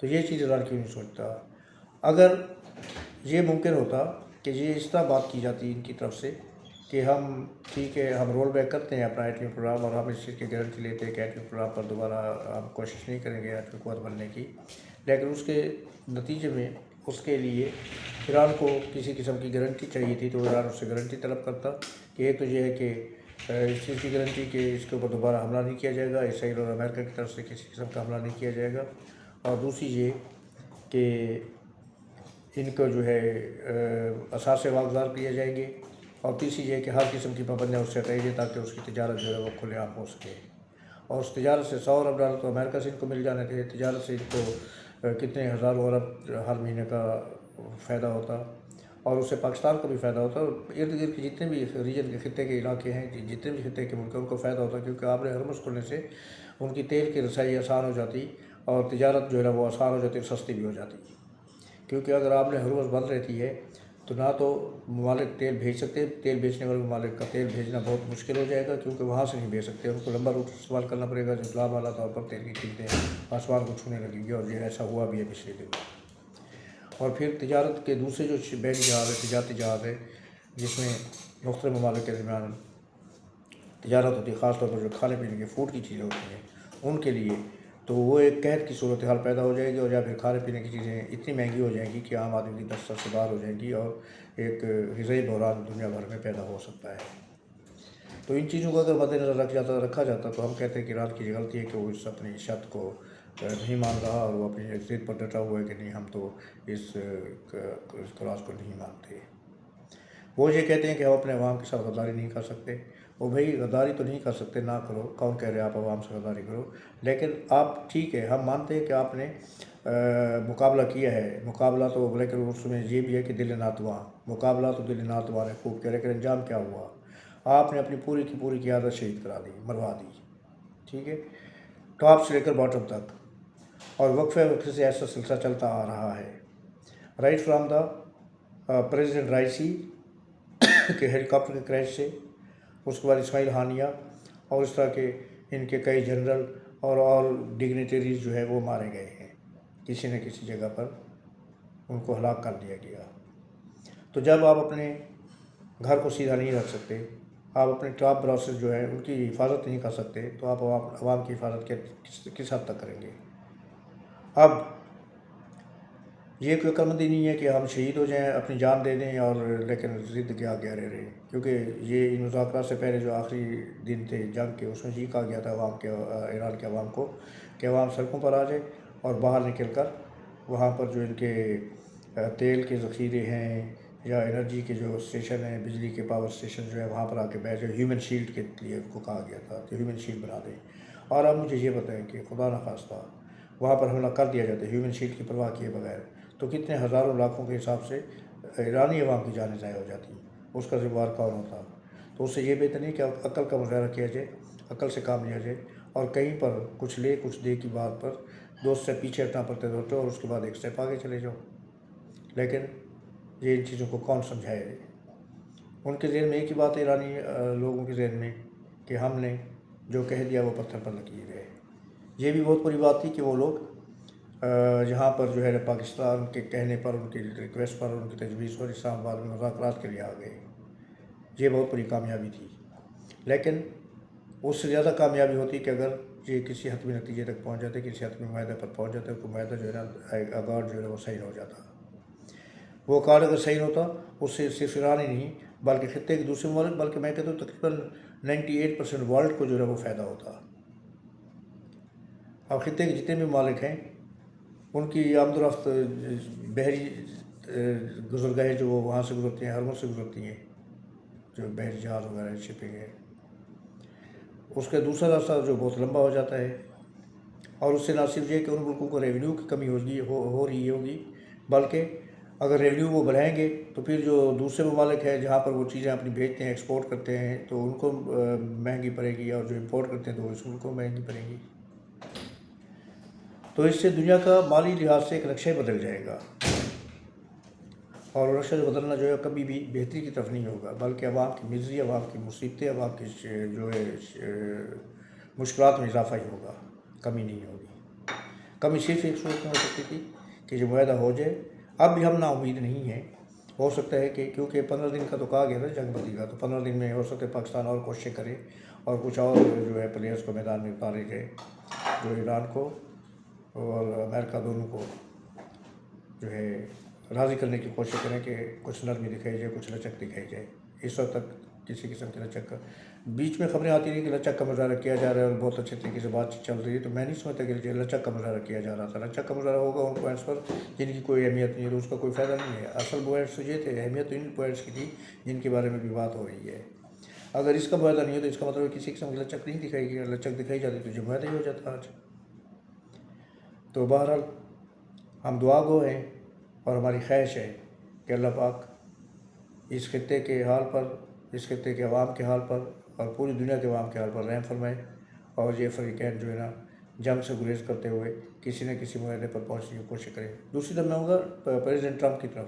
تو یہ چیز ایران کیوں نہیں سوچتا؟ اگر یہ ممکن ہوتا کہ یہ اس طرح بات کی جاتی ان کی طرف سے کہ ہم ٹھیک ہے ہم رول بیک کرتے ہیں اپنا ایٹمی پروگرام اور ہم اس چیز کی گارنٹی لیتے ہیں کہ ایٹمی پروگرام پر دوبارہ ہم کوشش نہیں کریں گے ایٹمی قوت بننے کی، لیکن اس کے نتیجے میں اس کے لیے ایران کو کسی قسم کی گارنٹی چاہیے تھی، تو ایران اس سے گارنٹی طلب کرتا کہ ایک تو یہ ہے کہ اس چیز کی گارنٹی کہ اس کے اوپر دوبارہ حملہ نہیں کیا جائے گا، اسرائیل اور امریکہ کی طرف سے کسی قسم کا حملہ نہیں کیا جائے گا، اور دوسری یہ کہ ان کو جو ہے اثاثے واگزار کیے جائیں گے، اور تیسری یہ کہ ہر قسم کی پابندیاں اس سے ہٹائی جائیں تاکہ اس کی تجارت جو ہے وہ کھلے عام ہو سکے، اور اس تجارت سے 100 ارب ڈالر تو امریکہ سے ان کو مل جانے تھے، تجارت سے ان کو کتنے ہزاروں ارب ہر مہینے کا فائدہ ہوتا، اور اس سے پاکستان کو بھی فائدہ ہوتا، اور ارد گرد کے جتنے بھی ریجن کے خطے کے علاقے ہیں، جتنے بھی خطے کے ملک ہیں ان کو فائدہ ہوتا، کیونکہ آبِ ہرمز کھلنے سے ان کی تیل کی رسائی آسان ہو جاتی اور تجارت جو ہے وہ آسان ہو جاتی اور سستی بھی ہو جاتی، کیونکہ اگر آبِ ہرمز بند رہتی ہے تو نہ تو ممالک تیل بھیج سکتے، تیل بیچنے والے ممالک کا تیل بھیجنا بہت مشکل ہو جائے گا، کیونکہ وہاں سے نہیں بھیج سکتے، ان کو لمبا روٹ استعمال کرنا پڑے گا، جو لامحالہ طور پر تیل کی قیمتیں آسمان کو چھونے لگیں گی، اور یہ ایسا ہوا بھی ہے پچھلے دنوں۔ اور پھر تجارت کے دوسرے جو بحری جہاز ہے، تجارتی جہاز ہے، جس میں مختلف ممالک کے درمیان تجارت ہوتی ہے، خاص طور پر جو کھانے پینے کے فوڈ کی چیزیں ہوتی ہیں ان کے لیے، تو وہ ایک قحط کی صورتحال پیدا ہو جائے گی، اور یا پھر کھانے پینے کی چیزیں اتنی مہنگی ہو جائیں گی کہ عام آدمی کی دسترس سے باہر ہو جائیں گی، اور ایک غذائی بحران دنیا بھر میں پیدا ہو سکتا ہے۔ تو ان چیزوں کو اگر مد نظر رکھا جاتا تو ہم کہتے ہیں کہ ایران کی یہ غلطی ہے کہ وہ اس اپنی شرط کو نہیں مان رہا، اور وہ اپنی ضد پر ڈٹا ہوا ہے کہ نہیں ہم تو اس کلاس کو نہیں مانتے۔ وہ یہ کہتے ہیں کہ ہم اپنے عوام کے ساتھ غداری نہیں کر سکتے، وہ بھائی غداری تو نہیں کر سکتے، نہ کرو، کون کہہ رہے آپ عوام سے غداری کرو، لیکن آپ ٹھیک ہے ہم مانتے ہیں کہ آپ نے مقابلہ کیا ہے، مقابلہ تو لیکن اس میں یہ بھی ہے کہ دل ناتواں، مقابلہ تو دل ناتواں نے خوب کیا، لیکن انجام کیا ہوا؟ آپ نے اپنی پوری کی پوری قیادت شہید کرا دی، مروا دی، ٹھیک ہے، ٹاپ سے لے کر باٹم تک، اور وقفے وقفے سے ایسا سلسلہ چلتا آ رہا ہے، رائٹ فرام دا پریزیڈنٹ رائسی کے ہیلی کاپٹر کے کریش سے، اس کے بعد اسماعیل ہانیہ، اور اس طرح کے ان کے کئی جنرل اور آل ڈگنیٹریز جو ہے وہ مارے گئے ہیں، کسی نہ کسی جگہ پر ان کو ہلاک کر دیا گیا۔ تو جب آپ اپنے گھر کو سیدھا نہیں رکھ سکتے، آپ اپنے ٹاپ براسز جو ہے ان کی حفاظت نہیں کر سکتے، تو آپ عوام کی حفاظت کس حد تک کریں گے؟ اب یہ کوئی عقل مندی نہیں ہے کہ ہم شہید ہو جائیں، اپنی جان دے دیں، اور لیکن ضد کے آگے رہ رہے ہیں، کیونکہ یہ ان مذاکرات سے پہلے جو آخری دن تھے جنگ کے، اس میں یہ کہا گیا تھا ایران کے عوام کو کہ عوام سڑکوں پر آ جائے اور باہر نکل کر وہاں پر جو ان کے تیل کے ذخیرے ہیں یا انرجی کے جو اسٹیشن ہیں، بجلی کے پاور اسٹیشن جو ہے وہاں پر آ کے بیٹھ جائے، ہیومن شیلڈ کے لیے ان کو کہا گیا تھا کہ ہیومن شیلڈ بنا دیں۔ اور اب مجھے یہ بتائیں کہ خدا نخواستہ وہاں پر حملہ کر دیا جاتا ہے ہیومن شیلڈ کی پرواہ کیے بغیر، تو کتنے ہزاروں لاکھوں کے حساب سے ایرانی عوام کی جانیں ضائع ہو جاتی، اس کا ذمہ دار کون ہوتا؟ تو اس سے یہ بہتر نہیں کہ عقل کا مظاہرہ کیا جائے، عقل سے کام لیا جائے، اور کہیں پر کچھ لے کچھ دے کی بات پر دوست سے پیچھے ہٹنا پڑتا ہے اور اس کے بعد ایک سٹیپ آگے چلے جاؤ، لیکن یہ ان چیزوں کو کون سمجھائے؟ ان کے ذہن میں ایک ہی بات ہے، ایرانی لوگوں کے ذہن میں، کہ ہم نے جو کہہ دیا وہ پتھر پر لکیر ہے۔ یہ بھی بہت بڑی بات تھی کہ وہ لوگ جہاں پر جو ہے پاکستان کے کہنے پر، ان کی ریکویسٹ پر، ان کی تجویز پر اسلام آباد میں مذاکرات کے لیے آ گئے، یہ بہت بڑی کامیابی تھی، لیکن اس سے زیادہ کامیابی ہوتی کہ اگر یہ کسی حتمی نتیجے تک پہنچ جاتے، کسی حتمی معاہدے پر پہنچ جاتے، تو معاہدہ جو ہے نا اکارڈ جو ہے وہ صحیح ہو جاتا۔ وہ اکارڈ اگر صحیح ہوتا، اس سے صرف ایران ہی نہیں بلکہ خطے کے دوسرے ممالک، بلکہ میں کہتا ہوں تقریباً 98% ورلڈ کو جو ہے وہ فائدہ ہوتا۔ اب خطے کے جتنے بھی ممالک ہیں ان کی آمد و رفت بحری گزرگاہیں جو وہ وہاں سے گزرتی ہیں، ہرمز سے گزرتی ہیں، جو بحری جہاز وغیرہ شپنگ ہے، اس کا دوسرا راستہ جو بہت لمبا ہو جاتا ہے، اور اس سے نہ صرف یہ کہ ان ملکوں کو ریونیو کی کمی ہو رہی ہوگی، بلکہ اگر ریونیو وہ بڑھائیں گے تو پھر جو دوسرے ممالک ہیں جہاں پر وہ چیزیں اپنی بھیجتے ہیں، ایکسپورٹ کرتے ہیں، تو ان کو مہنگی پڑے گی، اور جو امپورٹ کرتے ہیں تو اس ان کو مہنگی پڑے گی۔ تو اس سے دنیا کا مالی لحاظ سے ایک نقشہ بدل جائے گا، اور نقشہ بدلنا جو ہے کبھی بھی بہتری کی طرف نہیں ہوگا، بلکہ عوام کی مزری، عوام کی مصیبتیں، عوام کی جو ہے مشکلات میں اضافہ ہی ہوگا، کمی نہیں ہوگی۔ کمی صرف ایک صورت میں ہو سکتی تھی کہ جو معاہدہ ہو جائے. اب بھی ہم نا امید نہیں ہیں. ہو سکتا ہے کہ کیونکہ 15 دن کا تو کہا گیا نا جنگ بندی کا, تو 15 دن میں ہو سکتا ہے پاکستان اور کوششیں کرے اور کچھ اور جو ہے پلیئرس کو میدان میں اتارے گئے, جو ایران کو اور امریکہ دونوں کو جو ہے راضی کرنے کی کوشش کریں کہ کچھ نرمی دکھائی جائے, کچھ لچک دکھائی جائے. اس وقت تک کسی قسم کی لچک کا بیچ میں خبریں آتی رہی کہ لچک کا مظاہرہ کیا جا رہا ہے اور بہت اچھے طریقے سے بات چیت چل رہی ہے, تو میں نہیں سمجھتا کہ لچک کا مظاہرہ کیا جا رہا تھا. لچک کا مظاہرہ ہوگا ان پوائنٹس پر جن کی کوئی اہمیت نہیں ہے, تو اس کا کوئی فائدہ نہیں ہے. اصل پوائنٹس یہ تھے, اہمیت ان پوائنٹس کی تھی جن کے بارے میں بھی بات ہو رہی ہے. اگر اس کا معاہدہ نہیں ہے تو اس کا مطلب کسی قسم کی لچک نہیں دکھائی گی. لچک دکھائی جاتی تو جو معاہدہ ہی ہو جاتا آج. تو بہرحال ہم دعا گو ہیں اور ہماری خواہش ہے کہ اللہ پاک اس خطے کے حال پر, اس خطے کے عوام کے حال پر اور پوری دنیا کے عوام کے حال پر رحم فرمائے, اور یہ فریقین جو ہے نا جنگ سے گریز کرتے ہوئے کسی نہ کسی معاہدے پر پہنچنے کی کوشش کریں. دوسری طرف میں ہوں گا پریزیڈنٹ ٹرمپ کی طرف.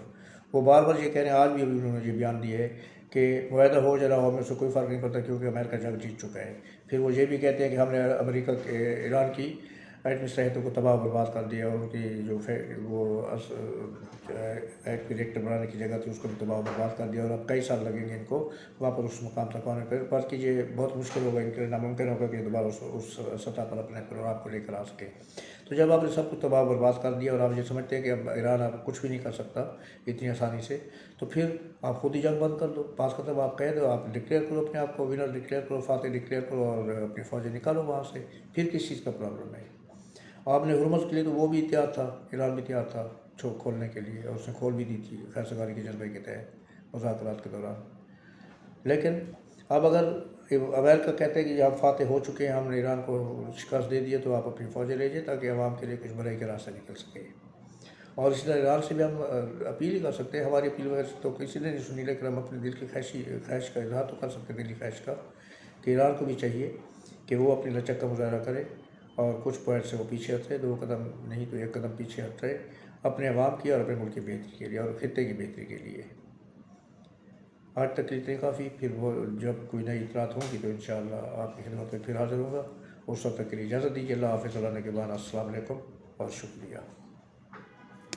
وہ بار بار یہ کہہ رہے ہیں, آج بھی ابھی انہوں نے یہ بیان دیا ہے کہ معاہدہ ہو جا رہا ہو, ہمیں سے کوئی فرق نہیں پڑتا کیونکہ امریکہ جنگ جیت چکا ہے. پھر وہ یہ بھی کہتے ہیں کہ ہم نے امریکہ کے ایران کی ایٹمی صلاحیتوں کو تباہ برباد کر دیا, اور ان کی جو وہ ایک ریئیکٹر بنانے کی جگہ تھی اس کو بھی تباہ برباد کر دیا, اور اب کئی سال لگیں گے ان کو واپس اس مقام تک آنے پر. بلکہ یہ بہت مشکل ہوگا, ان کے لیے ناممکن ہوگا کہ دوبارہ اس سطح پر اپنے پروگرام کو لے کر آ سکے. تو جب آپ نے سب کچھ تباہ برباد کر دیا اور آپ یہ سمجھتے ہیں کہ اب ایران اب کچھ بھی نہیں کر سکتا اتنی آسانی سے, تو پھر آپ خود ہی جنگ بند کر دو. پاس ختم آپ کہہ دو, آپ ڈکلیئر کرو اپنے آپ کو ونر ڈکلیئر کرو, فاتح ڈکلیئر کرو, اور اپنی فوجیں نکالو وہاں سے. پھر کس چیز کا پرابلم ہے؟ آپ نے ہرمز کے لیے تو وہ بھی تیار تھا, ایران بھی تیار تھا کھولنے کے لیے, اور اس نے کھول بھی دی تھی خیر سگالی کے جذبے کے تحت مذاکرات کے دوران. لیکن اب اگر امریکہ کہتے ہیں کہ ہم فاتح ہو چکے ہیں, ہم نے ایران کو شکست دے دی ہے, تو آپ اپنی فوجیں لے جائیں تاکہ عوام کے لیے کچھ بھلائی کا راستہ نکل سکے. اور اسی طرح ایران سے بھی ہم اپیل ہی کر سکتے ہیں. ہماری اپیل وغیرہ تو کسی نے نہیں سنی, لیکن ہم اپنے دل کی خواہش کا اظہار تو کر سکتے ہیں, دلی خواہش کا, کہ ایران کو بھی چاہیے کہ وہ اپنی لچک کا مظاہرہ کرے اور کچھ پوائنٹ سے وہ پیچھے ہٹ رہے, 2 قدم نہیں تو 1 قدم پیچھے ہٹ رہے اپنے عوام کی اور اپنے ملک کی بہتری کے لیے اور خطے کی بہتری کے لیے. آج تک اتنے کافی. پھر وہ جب کوئی نئی اطلاعات ہوں گی تو انشاءاللہ آپ کی خدمت میں پھر حاضر ہوں گا. اس وقت تک کے لیے اجازت دیجیے. اللہ حافظ. اللہ کے بعد السلام علیکم اور شکریہ.